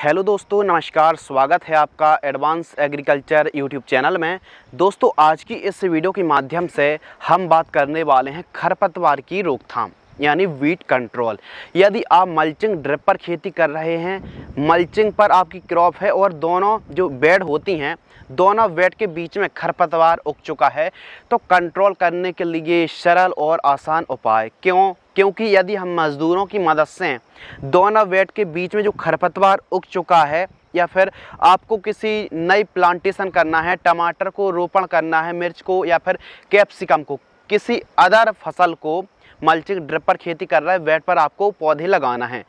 Hello दोस्तों, नमस्कार। स्वागत है आपका एडवांस एग्रीकल्चर यूट्यूब चैनल में। दोस्तों, आज की इस वीडियो के माध्यम से हम बात करने वाले हैं खरपतवार की रोकथाम यानी वीड कंट्रोल। यदि आप मल्चिंग ड्रिप पर खेती कर रहे हैं, मल्चिंग पर आपकी क्रॉप है और दोनों जो बेड होती हैं, दोनों बेड के बीच में खरपतवार उग चुका है, तो कंट्रोल करने के लिए सरल और आसान उपाय क्योंकि यदि हम मज़दूरों की मदद से दोनों बेड के बीच में जो खरपतवार उग चुका है, या फिर आपको किसी नई प्लांटेशन करना है, टमाटर को रोपण करना है, मिर्च को या फिर कैप्सिकम को, किसी अदर फसल को मल्चिंग ड्रिप पर खेती कर रहा है, बेड पर आपको पौधे लगाना है,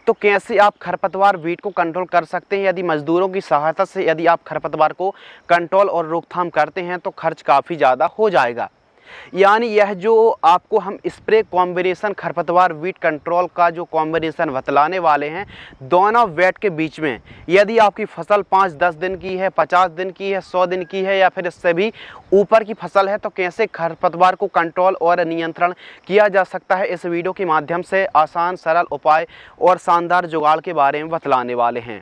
तो कैसे आप खरपतवार वीड को कंट्रोल कर सकते हैं। यदि मज़दूरों की सहायता से यदि आप खरपतवार को कंट्रोल और रोकथाम करते हैं तो खर्च काफ़ी ज़्यादा हो जाएगा। यानी यह जो आपको हम स्प्रे कॉम्बिनेशन खरपतवार वीड कंट्रोल का जो कॉम्बिनेशन बतलाने वाले हैं, दोनों बेड के बीच में यदि आपकी फसल 5-10 दिन की है, 50 दिन की है, 100 दिन की है या फिर इससे भी ऊपर की फसल है, तो कैसे खरपतवार को कंट्रोल और नियंत्रण किया जा सकता है, इस वीडियो के माध्यम से आसान सरल उपाय और शानदार जुगाड़ के बारे में बतलाने वाले हैं।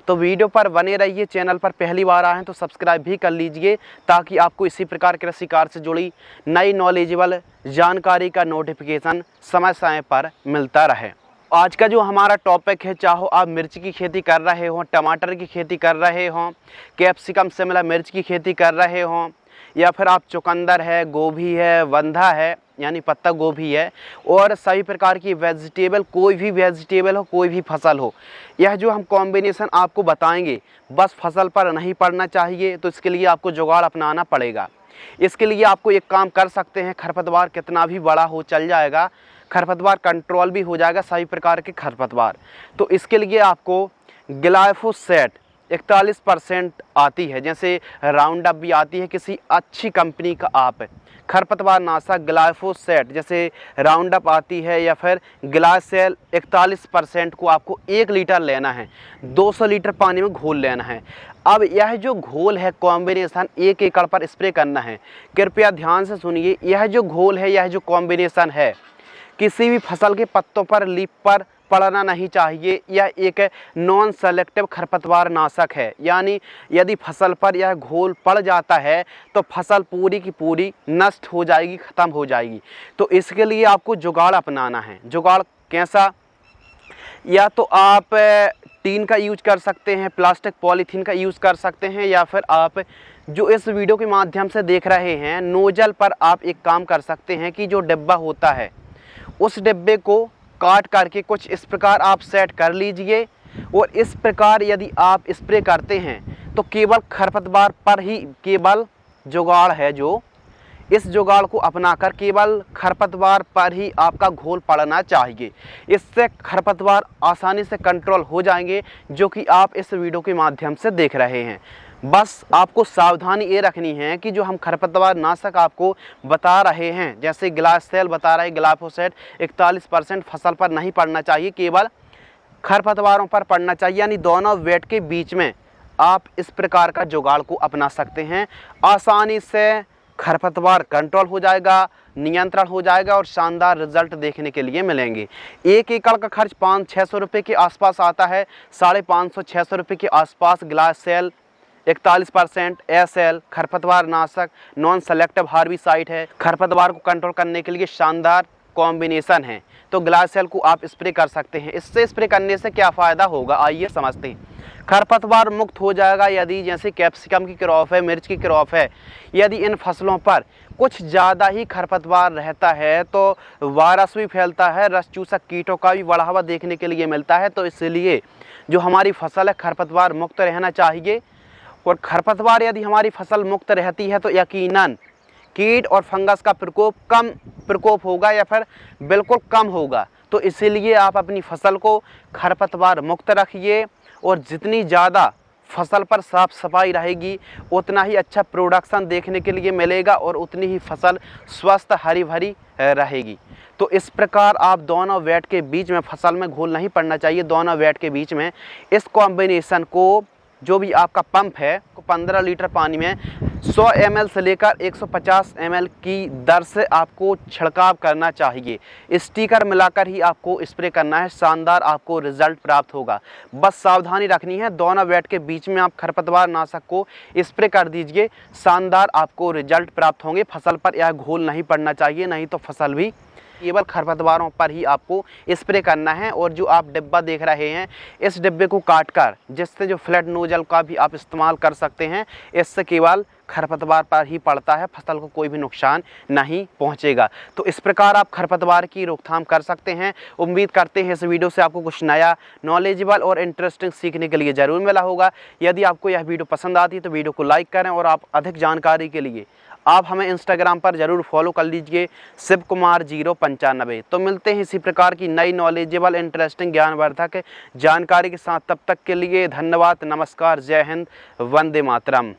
तो वीडियो पर बने रहिए। चैनल पर पहली बार आए हैं तो सब्सक्राइब भी कर लीजिए, ताकि आपको इसी प्रकार कृषि कार्य से जुड़ी नई नॉलेजेबल जानकारी का नोटिफिकेशन समय समय पर मिलता रहे। आज का जो हमारा टॉपिक है, चाहो आप मिर्च की खेती कर रहे हो, टमाटर की खेती कर रहे हो, कैप्सिकम शिमला मिर्च की खेती कर रहे हो, या फिर आप चुकंदर है, गोभी है, बंधा है यानी पत्ता गोभी है, और सभी प्रकार की वेजिटेबल, कोई भी वेजिटेबल हो, कोई भी फसल हो, यह जो हम कॉम्बिनेशन आपको बताएंगे बस फसल पर नहीं पड़ना चाहिए। तो इसके लिए आपको जुगाड़ अपनाना पड़ेगा। इसके लिए आपको एक काम कर सकते हैं, खरपतवार कितना भी बड़ा हो चल जाएगा, खरपतवार कंट्रोल भी हो जाएगा, सभी प्रकार के खरपतवार। तो इसके लिए आपको ग्लाइफोसेट 41% आती है, जैसे राउंडअप भी आती है, किसी अच्छी कंपनी का आप खरपतवार नाशक ग्लाइफोसेट जैसे राउंडअप आती है, या फिर ग्लाइसेल 41% को आपको 1 लीटर लेना है, 200 लीटर पानी में घोल लेना है। अब यह जो घोल है कॉम्बिनेशन 1 एकड़ पर स्प्रे करना है। कृपया ध्यान से सुनिए, यह जो घोल है, यह जो कॉम्बिनेशन है, किसी भी फसल के पत्तों पर, लीफ पर पड़ना नहीं चाहिए। यह एक नॉन सेलेक्टिव खरपतवार नाशक है, यानी यदि फसल पर यह घोल पड़ जाता है तो फसल पूरी की पूरी नष्ट हो जाएगी, ख़त्म हो जाएगी। तो इसके लिए आपको जुगाड़ अपनाना है। जुगाड़ कैसा? या तो आप टीन का यूज कर सकते हैं, प्लास्टिक पॉलीथीन का यूज़ कर सकते हैं, या फिर आप जो इस वीडियो के माध्यम से देख रहे हैं, नोजल पर आप एक काम कर सकते हैं कि जो डिब्बा होता है, उस डिब्बे को काट करके कुछ इस प्रकार आप सेट कर लीजिए, और इस प्रकार यदि आप स्प्रे करते हैं तो केवल खरपतवार पर ही केवल जुगाड़ है, जो इस जुगाड़ को अपनाकर केवल खरपतवार पर ही आपका घोल पड़ना चाहिए। इससे खरपतवार आसानी से कंट्रोल हो जाएंगे, जो कि आप इस वीडियो के माध्यम से देख रहे हैं। बस आपको सावधानी ये रखनी है कि जो हम खरपतवार नाशक आपको बता रहे हैं, जैसे ग्लाइसेल बता रहे हैं, ग्लाइफोसेट 41% फसल पर नहीं पड़ना चाहिए, केवल खरपतवारों पर पड़ना चाहिए। यानी दोनों बेड के बीच में आप इस प्रकार का जुगाड़ को अपना सकते हैं। आसानी से खरपतवार कंट्रोल हो जाएगा, नियंत्रण हो जाएगा, और शानदार रिजल्ट देखने के लिए मिलेंगे। 1 एकड़ का खर्च 500-600 रुपये के आसपास आता है, 550-600 रुपये के आसपास। ग्लाइसेल 41% एसएल खरपतवार नाशक नॉन सेलेक्टिव हार्बिसाइड है, खरपतवार को कंट्रोल करने के लिए शानदार कॉम्बिनेशन है। तो ग्लाइसेल को आप स्प्रे कर सकते हैं। इससे स्प्रे करने से क्या फ़ायदा होगा, आइए समझते हैं। खरपतवार मुक्त हो जाएगा। यदि जैसे कैप्सिकम की क्रॉप है, मिर्च की क्रॉप है, यदि इन फसलों पर कुछ ज़्यादा ही खरपतवार रहता है तो वायरस भी फैलता है, रस चूसक कीटों का भी बढ़ावा देखने के लिए मिलता है। तो इसलिए जो हमारी फसल है, खरपतवार मुक्त रहना चाहिए। और खरपतवार यदि हमारी फसल मुक्त रहती है तो यकीनन कीट और फंगस का प्रकोप होगा, या फिर बिल्कुल कम होगा। तो इसीलिए आप अपनी फसल को खरपतवार मुक्त रखिए, और जितनी ज़्यादा फसल पर साफ सफाई रहेगी उतना ही अच्छा प्रोडक्शन देखने के लिए मिलेगा, और उतनी ही फसल स्वस्थ हरी भरी रहेगी। तो इस प्रकार आप दोनों बेड के बीच में, फसल में घोल नहीं पड़ना चाहिए, दोनों बेड के बीच में इस कॉम्बिनेशन को जो भी आपका पंप है 15 लीटर पानी में 100 ml से लेकर 150 ml की दर से आपको छिड़काव करना चाहिए। स्टिकर मिलाकर ही आपको स्प्रे करना है, शानदार आपको रिजल्ट प्राप्त होगा। बस सावधानी रखनी है, दोनों बेड के बीच में आप खरपतवार नाशक को स्प्रे कर दीजिए, शानदार आपको रिजल्ट प्राप्त होंगे। फसल पर यह घोल नहीं पड़ना चाहिए, नहीं तो फसल भी केवल खरपतवारों पर ही आपको स्प्रे करना है। और जो आप डिब्बा देख रहे हैं, इस डिब्बे को काटकर जिससे जो फ्लैट नोजल का भी आप इस्तेमाल कर सकते हैं, इससे केवल खरपतवार पर ही पड़ता है, फसल को कोई भी नुकसान नहीं पहुंचेगा। तो इस प्रकार आप खरपतवार की रोकथाम कर सकते हैं। उम्मीद करते हैं इस वीडियो से आपको कुछ नया, नॉलेजेबल और इंटरेस्टिंग सीखने के लिए ज़रूर मिला होगा। यदि आपको यह वीडियो पसंद आती है तो वीडियो को लाइक करें, और आप अधिक जानकारी के लिए आप हमें इंस्टाग्राम पर ज़रूर फॉलो कर लीजिए, शिव कुमार 095। तो मिलते हैं इसी प्रकार की नई, नॉलेजेबल, इंटरेस्टिंग, ज्ञानवर्धक जानकारी के साथ। तब तक के लिए धन्यवाद, नमस्कार, जय हिंद, वंदे मातरम।